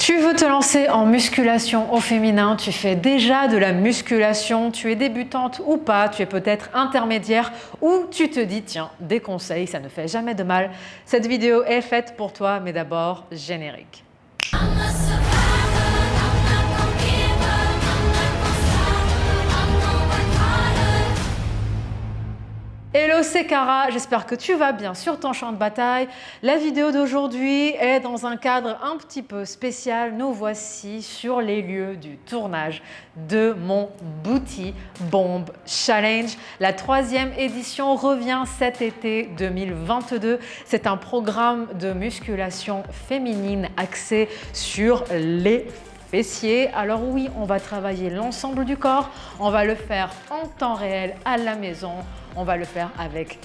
Tu veux te lancer en musculation au féminin, tu fais déjà de la musculation, tu es débutante ou pas, tu es peut-être intermédiaire ou tu te dis tiens, des conseils, ça ne fait jamais de mal. Cette vidéo est faite pour toi, mais d'abord, générique. Hello, c'est Cara, j'espère que tu vas bien sur ton champ de bataille. La vidéo d'aujourd'hui est dans un cadre un petit peu spécial. Nous voici sur les lieux du tournage de mon Booty Bomb Challenge. La 3e édition revient cet été 2022. C'est un programme de musculation féminine axé sur les fessiers. Alors oui, on va travailler l'ensemble du corps, on va le faire en temps réel à la maison, on va le faire avec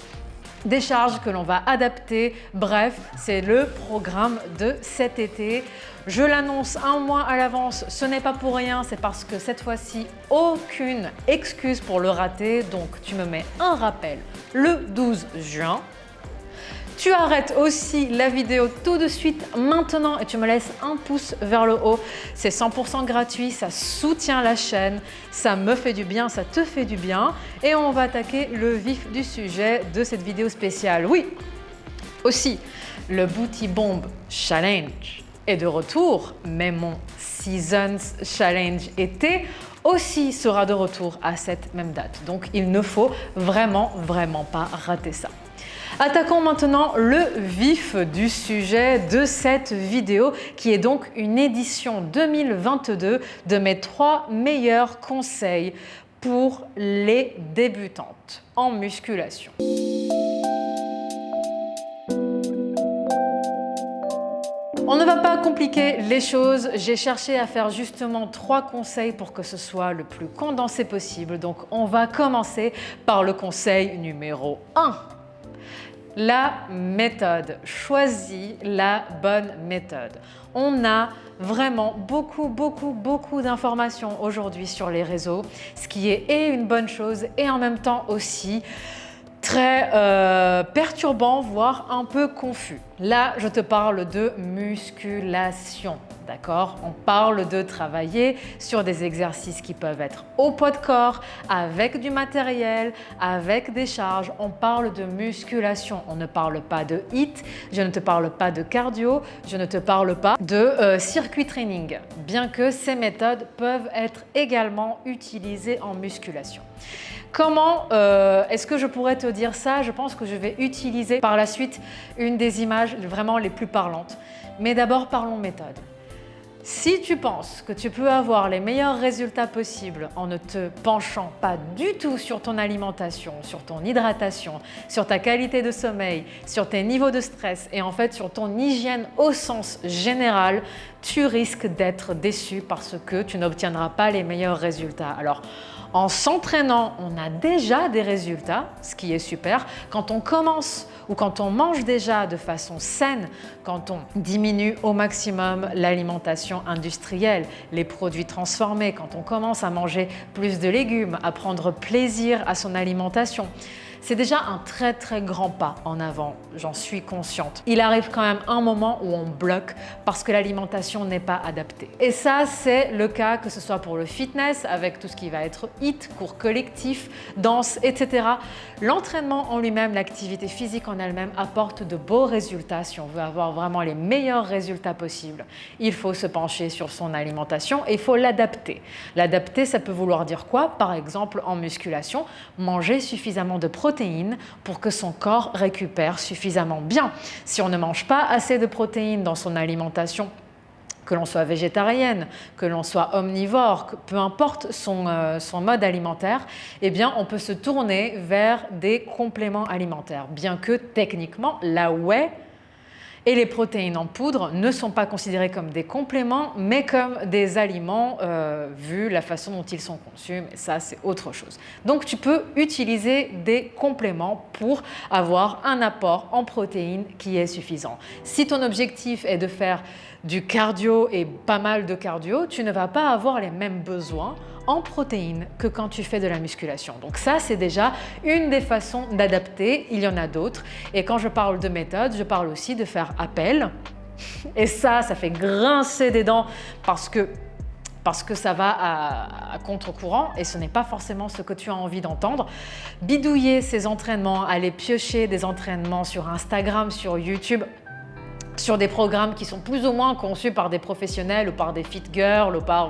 des charges que l'on va adapter. Bref, c'est le programme de cet été. Je l'annonce un mois à l'avance, ce n'est pas pour rien, c'est parce que cette fois-ci, aucune excuse pour le rater. Donc tu me mets un rappel le 12 juin. Tu arrêtes aussi la vidéo tout de suite maintenant et tu me laisses un pouce vers le haut. C'est 100% gratuit, ça soutient la chaîne, ça me fait du bien, ça te fait du bien. Et on va attaquer le vif du sujet de cette vidéo spéciale. Oui, aussi, le Booty Bomb Challenge est de retour, mais mon Seasons Challenge été aussi sera de retour à cette même date. Donc il ne faut vraiment pas rater ça. Attaquons maintenant le vif du sujet de cette vidéo qui est donc une édition 2022 de mes 3 meilleurs conseils pour les débutantes en musculation. On ne va pas compliquer les choses, j'ai cherché à faire justement 3 conseils pour que ce soit le plus condensé possible. Donc on va commencer par le conseil numéro 1. La méthode. Choisis la bonne méthode. On a vraiment beaucoup d'informations aujourd'hui sur les réseaux, ce qui est et une bonne chose et en même temps aussi très perturbant, voire un peu confus. Là, je te parle de musculation, d'accord? On parle de travailler sur des exercices qui peuvent être au poids de corps, avec du matériel, avec des charges. On parle de musculation, on ne parle pas de HIIT, je ne te parle pas de cardio, je ne te parle pas de circuit training, bien que ces méthodes peuvent être également utilisées en musculation. Comment est-ce que je pourrais te dire ça? Je pense que je vais utiliser par la suite une des images vraiment les plus parlantes. Mais d'abord, parlons méthode. Si tu penses que tu peux avoir les meilleurs résultats possibles en ne te penchant pas du tout sur ton alimentation, sur ton hydratation, sur ta qualité de sommeil, sur tes niveaux de stress et en fait sur ton hygiène au sens général, tu risques d'être déçu parce que tu n'obtiendras pas les meilleurs résultats. Alors, en s'entraînant, on a déjà des résultats, ce qui est super. Quand on commence ou quand on mange déjà de façon saine, quand on diminue au maximum l'alimentation industrielle, les produits transformés, quand on commence à manger plus de légumes, à prendre plaisir à son alimentation, c'est déjà un très grand pas en avant, j'en suis consciente. Il arrive quand même un moment où on bloque parce que l'alimentation n'est pas adaptée. Et ça, c'est le cas que ce soit pour le fitness, avec tout ce qui va être HIIT, cours collectifs, danse, etc. L'entraînement en lui-même, l'activité physique en elle-même apporte de beaux résultats. Si on veut avoir vraiment les meilleurs résultats possibles, il faut se pencher sur son alimentation et il faut l'adapter. L'adapter, ça peut vouloir dire quoi? Par exemple, en musculation, manger suffisamment de protéines pour que son corps récupère suffisamment bien. Si on ne mange pas assez de protéines dans son alimentation, que l'on soit végétarienne, que l'on soit omnivore, peu importe son mode alimentaire, eh bien on peut se tourner vers des compléments alimentaires. Bien que techniquement, la whey et les protéines en poudre ne sont pas considérés comme des compléments, mais comme des aliments vu la façon dont ils sont conçus. Mais ça, c'est autre chose. Donc, tu peux utiliser des compléments pour avoir un apport en protéines qui est suffisant. Si ton objectif est de faire du cardio et pas mal de cardio, tu ne vas pas avoir les mêmes besoins en protéines que quand tu fais de la musculation. Donc ça, c'est déjà une des façons d'adapter. Il y en a d'autres. Et quand je parle de méthode, je parle aussi de faire appel Et ça fait grincer des dents parce que ça va à contre-courant et ce n'est pas forcément ce que tu as envie d'entendre. Bidouiller ces entraînements, aller piocher des entraînements sur Instagram, sur YouTube, sur des programmes qui sont plus ou moins conçus par des professionnels ou par des fit girls ou par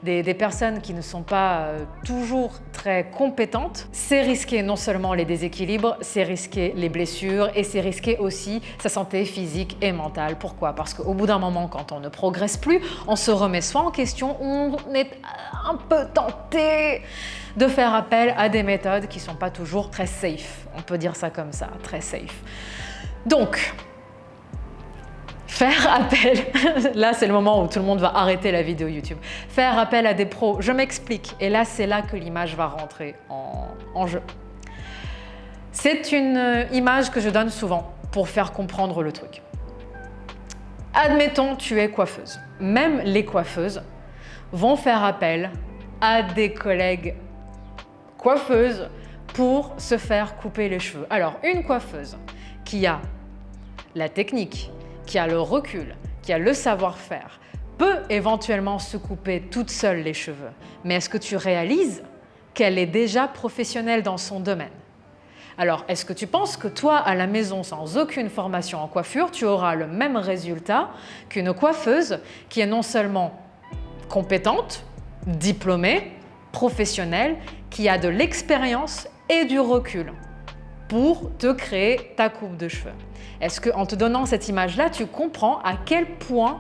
des personnes qui ne sont pas toujours très compétentes, c'est risquer non seulement les déséquilibres, c'est risquer les blessures et c'est risquer aussi sa santé physique et mentale. Pourquoi? Parce qu'au bout d'un moment, quand on ne progresse plus, on se remet soit en question, on est un peu tenté de faire appel à des méthodes qui ne sont pas toujours très safe. On peut dire ça comme ça, très safe. Donc, faire appel, là c'est le moment où tout le monde va arrêter la vidéo YouTube. Faire appel à des pros, je m'explique. Et là c'est là que l'image va rentrer en jeu. C'est une image que je donne souvent pour faire comprendre le truc. Admettons tu es coiffeuse. Même les coiffeuses vont faire appel à des collègues coiffeuses pour se faire couper les cheveux. Alors une coiffeuse qui a la technique, qui a le recul, qui a le savoir-faire, peut éventuellement se couper toute seule les cheveux. Mais est-ce que tu réalises qu'elle est déjà professionnelle dans son domaine? Alors, est-ce que tu penses que toi, à la maison, sans aucune formation en coiffure, tu auras le même résultat qu'une coiffeuse qui est non seulement compétente, diplômée, professionnelle, qui a de l'expérience et du recul pour te créer ta coupe de cheveux? Est-ce qu'en te donnant cette image-là, tu comprends à quel point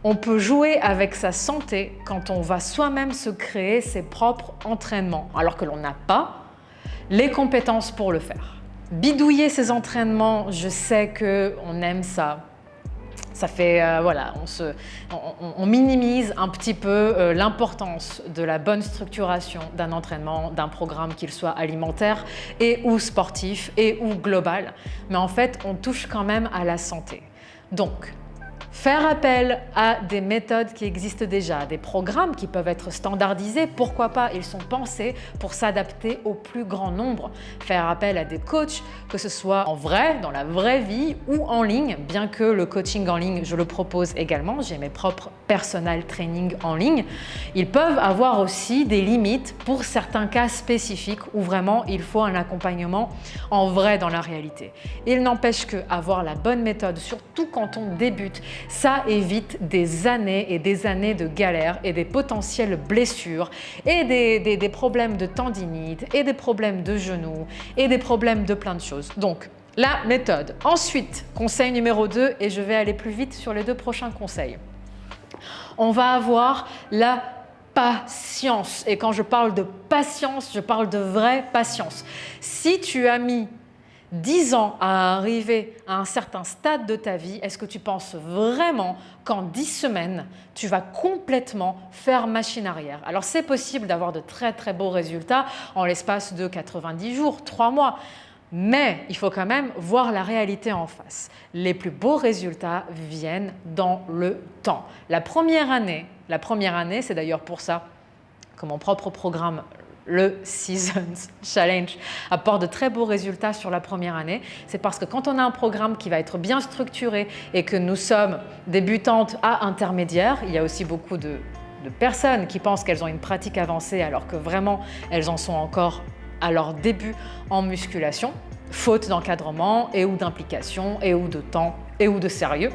on peut jouer avec sa santé quand on va soi-même se créer ses propres entraînements, alors que l'on n'a pas les compétences pour le faire? Bidouiller ses entraînements, je sais qu'on aime ça. Ça fait, on minimise un petit peu l'importance de la bonne structuration d'un entraînement, d'un programme, qu'il soit alimentaire et ou sportif et ou global. Mais en fait, on touche quand même à la santé. Donc, faire appel à des méthodes qui existent déjà, des programmes qui peuvent être standardisés, pourquoi pas? Ils sont pensés pour s'adapter au plus grand nombre. Faire appel à des coachs, que ce soit en vrai, dans la vraie vie ou en ligne, bien que le coaching en ligne, je le propose également, j'ai mes propres personal training en ligne. Ils peuvent avoir aussi des limites pour certains cas spécifiques où vraiment il faut un accompagnement en vrai dans la réalité. Il n'empêche qu'avoir la bonne méthode, surtout quand on débute, ça évite des années et des années de galères et des potentielles blessures et des problèmes de tendinite et des problèmes de genoux et des problèmes de plein de choses. Donc, la méthode. Ensuite, conseil numéro 2, et je vais aller plus vite sur les 2 prochains conseils. On va avoir la patience. Et quand je parle de patience, je parle de vraie patience. Si tu as mis 10 ans à arriver à un certain stade de ta vie, est-ce que tu penses vraiment qu'en 10 semaines, tu vas complètement faire machine arrière? Alors c'est possible d'avoir de très très beaux résultats en l'espace de 90 jours, 3 mois. Mais il faut quand même voir la réalité en face. Les plus beaux résultats viennent dans le temps. La première année, c'est d'ailleurs pour ça que mon propre programme, le Seasons Challenge, apporte de très beaux résultats sur la première année. C'est parce que quand on a un programme qui va être bien structuré et que nous sommes débutantes à intermédiaires, il y a aussi beaucoup de personnes qui pensent qu'elles ont une pratique avancée alors que vraiment elles en sont encore à leur début en musculation, faute d'encadrement et ou d'implication et ou de temps et ou de sérieux.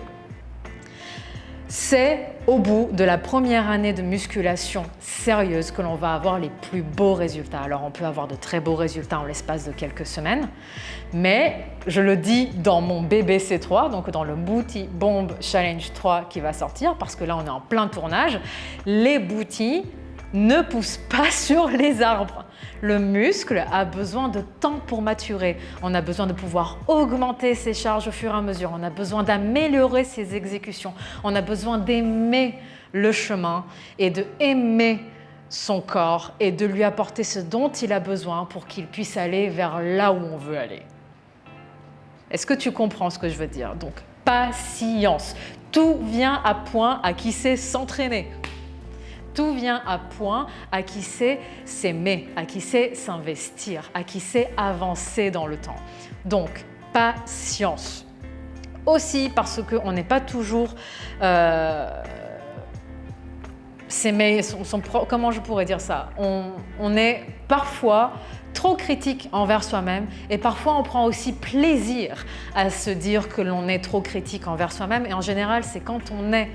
C'est au bout de la première année de musculation sérieuse que l'on va avoir les plus beaux résultats. Alors on peut avoir de très beaux résultats en l'espace de quelques semaines, mais je le dis dans mon BBC3, donc dans le Booty Bomb Challenge 3 qui va sortir, parce que là on est en plein tournage, les booties ne poussent pas sur les arbres. Le muscle a besoin de temps pour maturer. On a besoin de pouvoir augmenter ses charges au fur et à mesure. On a besoin d'améliorer ses exécutions. On a besoin d'aimer le chemin et d'aimer son corps et de lui apporter ce dont il a besoin pour qu'il puisse aller vers là où on veut aller. Est-ce que tu comprends ce que je veux dire? Donc, patience. Tout vient à point à qui sait s'entraîner. Tout vient à point à qui sait s'aimer, à qui sait s'investir, à qui sait avancer dans le temps. Donc, patience. aussi parce qu'on n'est pas toujours comment je pourrais dire ça, on est parfois trop critique envers soi-même et parfois on prend aussi plaisir à se dire que l'on est trop critique envers soi-même, et en général c'est quand on est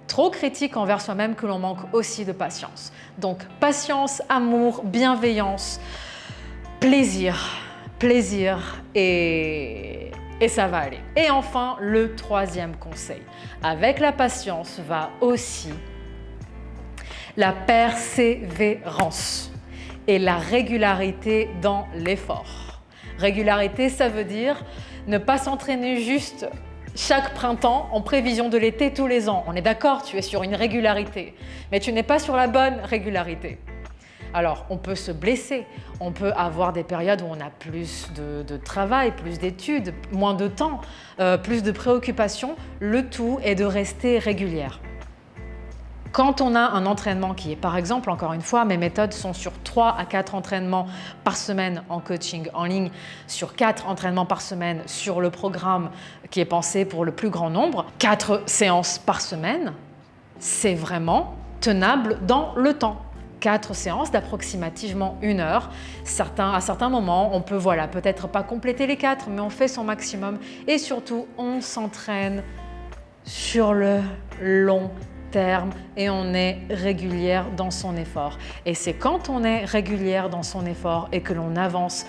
trop critique envers soi-même que l'on manque aussi de patience. Donc patience, amour, bienveillance, plaisir et ça va aller. Et enfin, le troisième conseil. Avec la patience va aussi la persévérance et la régularité dans l'effort. Régularité, ça veut dire ne pas s'entraîner juste chaque printemps en prévision de l'été tous les ans. On est d'accord, tu es sur une régularité, mais tu n'es pas sur la bonne régularité. Alors, on peut se blesser, on peut avoir des périodes où on a plus de travail, plus d'études, moins de temps, plus de préoccupations. Le tout est de rester régulière. Quand on a un entraînement qui est, par exemple, encore une fois, mes méthodes sont sur 3 à 4 entraînements par semaine en coaching en ligne, sur 4 entraînements par semaine sur le programme qui est pensé pour le plus grand nombre, 4 séances par semaine, c'est vraiment tenable dans le temps. 4 séances d'approximativement 1 heure. À certains moments, on peut peut-être pas compléter les 4, mais on fait son maximum et surtout, on s'entraîne sur le long terme et on est régulière dans son effort. Et c'est quand on est régulière dans son effort et que l'on avance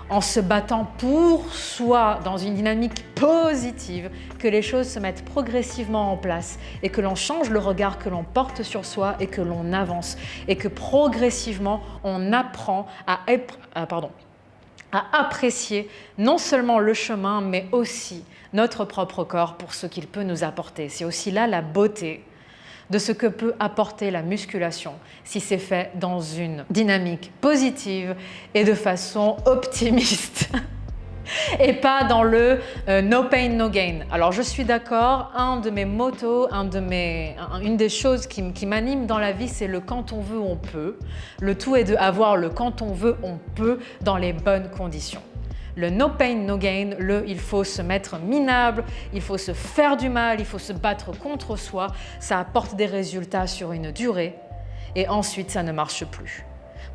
en se battant pour soi dans une dynamique positive que les choses se mettent progressivement en place et que l'on change le regard que l'on porte sur soi et que l'on avance et que progressivement on apprend à apprécier non seulement le chemin mais aussi notre propre corps pour ce qu'il peut nous apporter. C'est aussi là la beauté de ce que peut apporter la musculation si c'est fait dans une dynamique positive et de façon optimiste et pas dans le no pain, no gain. Alors je suis d'accord, un de mes mottos, une des choses qui m'anime dans la vie, c'est le quand on veut, on peut. Le tout est d'avoir le quand on veut, on peut dans les bonnes conditions. Le no pain, no gain, il faut se mettre minable, il faut se faire du mal, il faut se battre contre soi. Ça apporte des résultats sur une durée et ensuite ça ne marche plus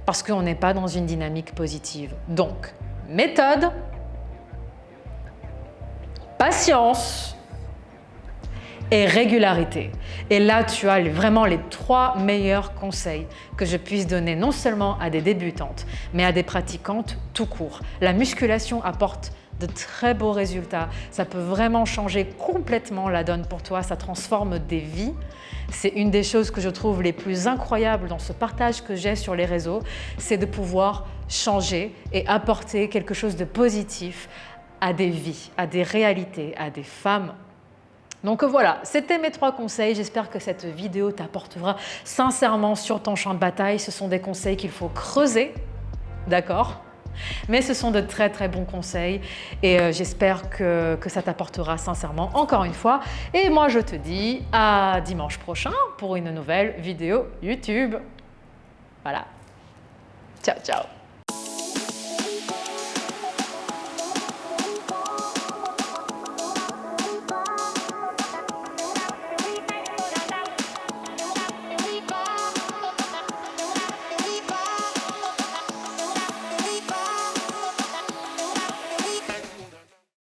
parce qu'on n'est pas dans une dynamique positive. Donc, méthode, patience et régularité. Et là, tu as vraiment les 3 meilleurs conseils que je puisse donner non seulement à des débutantes, mais à des pratiquantes tout court. La musculation apporte de très beaux résultats. Ça peut vraiment changer complètement la donne pour toi. Ça transforme des vies. C'est une des choses que je trouve les plus incroyables dans ce partage que j'ai sur les réseaux, c'est de pouvoir changer et apporter quelque chose de positif à des vies, à des réalités, à des femmes. Donc voilà, c'était mes 3 conseils. J'espère que cette vidéo t'apportera sincèrement sur ton champ de bataille. Ce sont des conseils qu'il faut creuser, d'accord ? Mais ce sont de très très bons conseils et j'espère que ça t'apportera sincèrement encore une fois. Et moi je te dis à dimanche prochain pour une nouvelle vidéo YouTube. Voilà, ciao ciao.